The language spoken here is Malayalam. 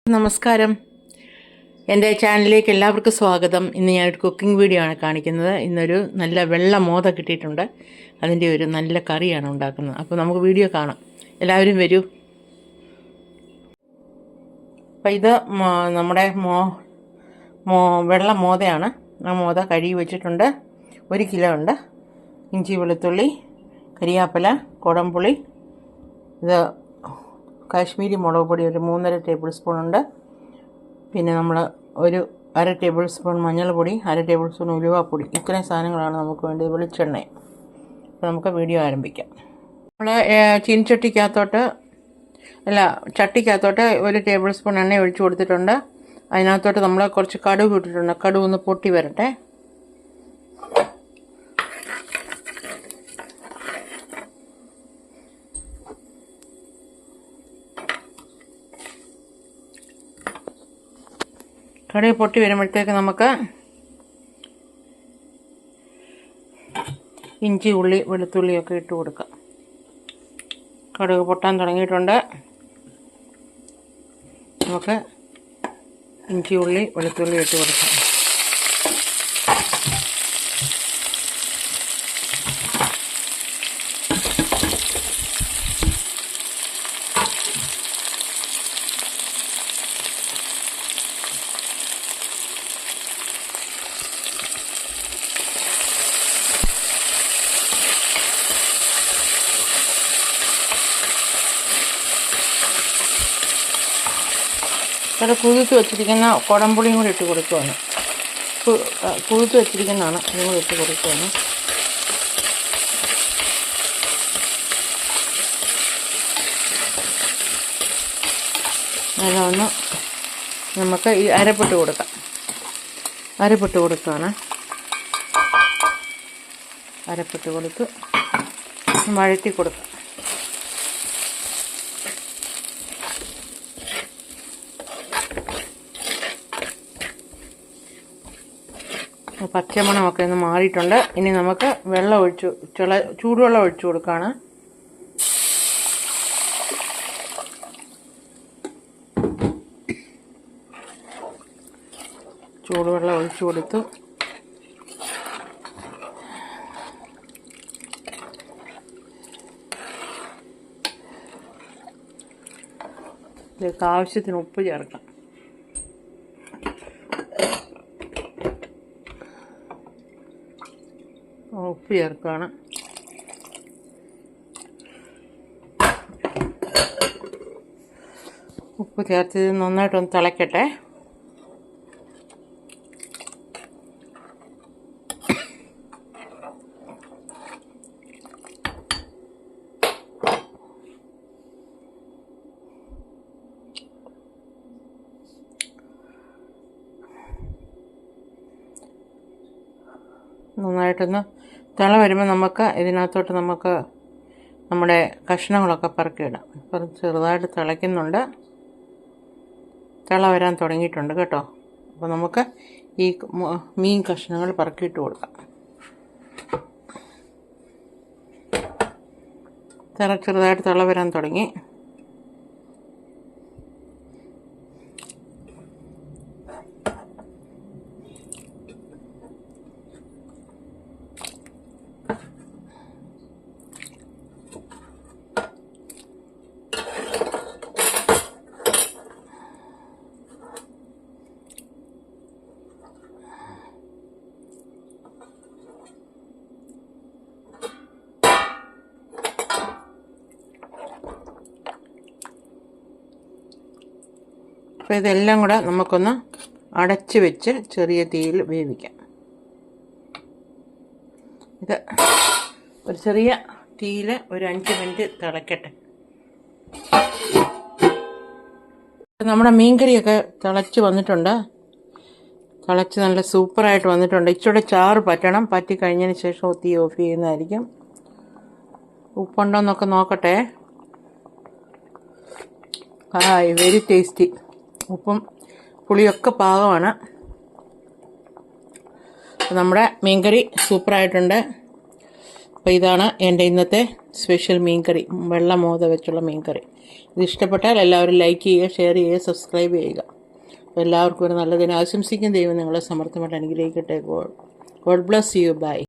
നമസ്കാരം. എൻ്റെ ചാനലിലേക്ക് എല്ലാവർക്കും സ്വാഗതം. ഇന്ന് ഞാനൊരു കുക്കിംഗ് വീഡിയോ ആണ് കാണിക്കുന്നത്. ഇന്നൊരു നല്ല വെള്ള മോത കിട്ടിയിട്ടുണ്ട്. അതിൻ്റെ ഒരു നല്ല കറിയാണ് ഉണ്ടാക്കുന്നത്. അപ്പോൾ നമുക്ക് വീഡിയോ കാണാം. എല്ലാവരും വരൂ. അപ്പോൾ ഇത് നമ്മുടെ വെള്ള മോതയാണ്. ആ മോത കഴുകി വെച്ചിട്ടുണ്ട്. 1 കിലോ ഉണ്ട്. ഇഞ്ചി, വെളുത്തുള്ളി, കരിയാപ്പില, കുടംപുളി, ഇത് കാശ്മീരി മുളക് പൊടി ഒരു 3.5 ടേബിൾ സ്പൂൺ ഉണ്ട്. പിന്നെ നമ്മൾ ഒരു 1/2 ടേബിൾ സ്പൂൺ മഞ്ഞൾപ്പൊടി, 1/2 ടേബിൾ സ്പൂൺ ഉലുവാപ്പൊടി. ഇത്രയും സാധനങ്ങളാണ് നമുക്ക് വേണ്ടത്. വെളിച്ചെണ്ണ. അപ്പോൾ നമുക്ക് വീഡിയോ ആരംഭിക്കാം. നമ്മൾ ചീനിച്ചട്ടിക്കകത്തോട്ട് ചട്ടിക്കകത്തോട്ട് 1 ടേബിൾ സ്പൂൺ എണ്ണ ഒഴിച്ചു കൊടുത്തിട്ടുണ്ട്. അതിനകത്തോട്ട് നമ്മൾ കുറച്ച് കടുക് ഇട്ടിട്ടുണ്ട്. കടുക് ഒന്ന് പൊട്ടി വരട്ടെ. കടുക് പൊട്ടി വരുമ്പോഴത്തേക്ക് നമുക്ക് ഇഞ്ചി, ഉള്ളി, വെളുത്തുള്ളിയൊക്കെ ഇട്ട് കൊടുക്കാം. കടുക് പൊട്ടാൻ തുടങ്ങിയിട്ടുണ്ട്. നമുക്ക് ഇഞ്ചി, ഉള്ളി, വെളുത്തുള്ളി ഇട്ട് കൊടുക്കാം. ഇവിടെ കുതിർത്ത് വെച്ചിരിക്കുന്ന കുടംപുളിയും കൂടി ഇട്ട് കൊടുക്കുകയാണ്. കുതിർത്ത് വെച്ചിരിക്കുന്നതാണ്, അതും കൂടി ഇട്ട് കൊടുക്കുകയാണ്. അതിലൊന്ന് നമുക്ക് ഈ അരപ്പിട്ട് കൊടുക്കാം. അരപ്പിട്ട് കൊടുക്കുകയാണ്. അരപ്പിട്ട് കൊടുത്ത് വഴറ്റി കൊടുക്കാം. പച്ചമണമൊക്കെ ഒന്ന് മാറിയിട്ടുണ്ട്. ഇനി നമുക്ക് ചൂടുവെള്ളം ഒഴിച്ചു കൊടുക്കുകയാണ്. ചൂടുവെള്ളം ഒഴിച്ചു കൊടുത്തു. ഇതിലേക്ക് ആവശ്യത്തിന് ഉപ്പ് ചേർക്കാം. ഉപ്പ് ചേർക്കുകയാണ്. ഉപ്പ് ചേർത്ത് നന്നായിട്ടൊന്ന് തിളയ്ക്കട്ടെ. നന്നായിട്ടൊന്ന് തിള വരുമ്പോൾ നമുക്ക് ഇതിനകത്തോട്ട് നമ്മുടെ കഷ്ണങ്ങളൊക്കെ പറക്കിയിടാം. ഇപ്പം ചെറുതായിട്ട് തിളയ്ക്കുന്നുണ്ട്. തിള വരാൻ തുടങ്ങിയിട്ടുണ്ട് കേട്ടോ. അപ്പോൾ നമുക്ക് ഈ മീൻ കഷ്ണങ്ങൾ പറക്കിയിട്ട് കൊടുക്കാം. ചെറുതായിട്ട് തിള വരാൻ തുടങ്ങി. അപ്പോൾ ഇതെല്ലാം കൂടെ നമുക്കൊന്ന് അടച്ച് വെച്ച് ചെറിയ തീയിൽ വേവിക്കാം. ഇത് ഒരു ചെറിയ തീയിൽ ഒരു 5 മിനിറ്റ് തിളയ്ക്കട്ടെ. നമ്മുടെ മീൻകറിയൊക്കെ തിളച്ച് വന്നിട്ടുണ്ട്. തിളച്ച് നല്ല സൂപ്പറായിട്ട് വന്നിട്ടുണ്ട്. ഇച്ചിരി ചാറ് പറ്റണം. പറ്റി കഴിഞ്ഞതിന് ശേഷം തീ ഓഫ് ചെയ്യുന്നതായിരിക്കും. ഉപ്പുണ്ടോയെന്നൊക്കെ നോക്കട്ടെ. Very tasty. ഉപ്പും പുളിയൊക്കെ പാകമാണ്. നമ്മുടെ മീൻകറി സൂപ്പറായിട്ടുണ്ട്. അപ്പോൾ ഇതാണ് എൻ്റെ ഇന്നത്തെ സ്പെഷ്യൽ മീൻകറി, വെള്ള മോത വെച്ചുള്ള മീൻകറി. ഇത് ഇഷ്ടപ്പെട്ടാൽ എല്ലാവരും ലൈക്ക് ചെയ്യുക, ഷെയർ ചെയ്യുക, സബ്സ്ക്രൈബ് ചെയ്യുക. അപ്പോൾ എല്ലാവർക്കും ഒരു നല്ല ദിനം ആശംസിക്കും. ദൈവം നിങ്ങളെ സമർത്ഥമായിട്ട് അനുഗ്രഹിക്കട്ടെ. God bless you. ബൈ.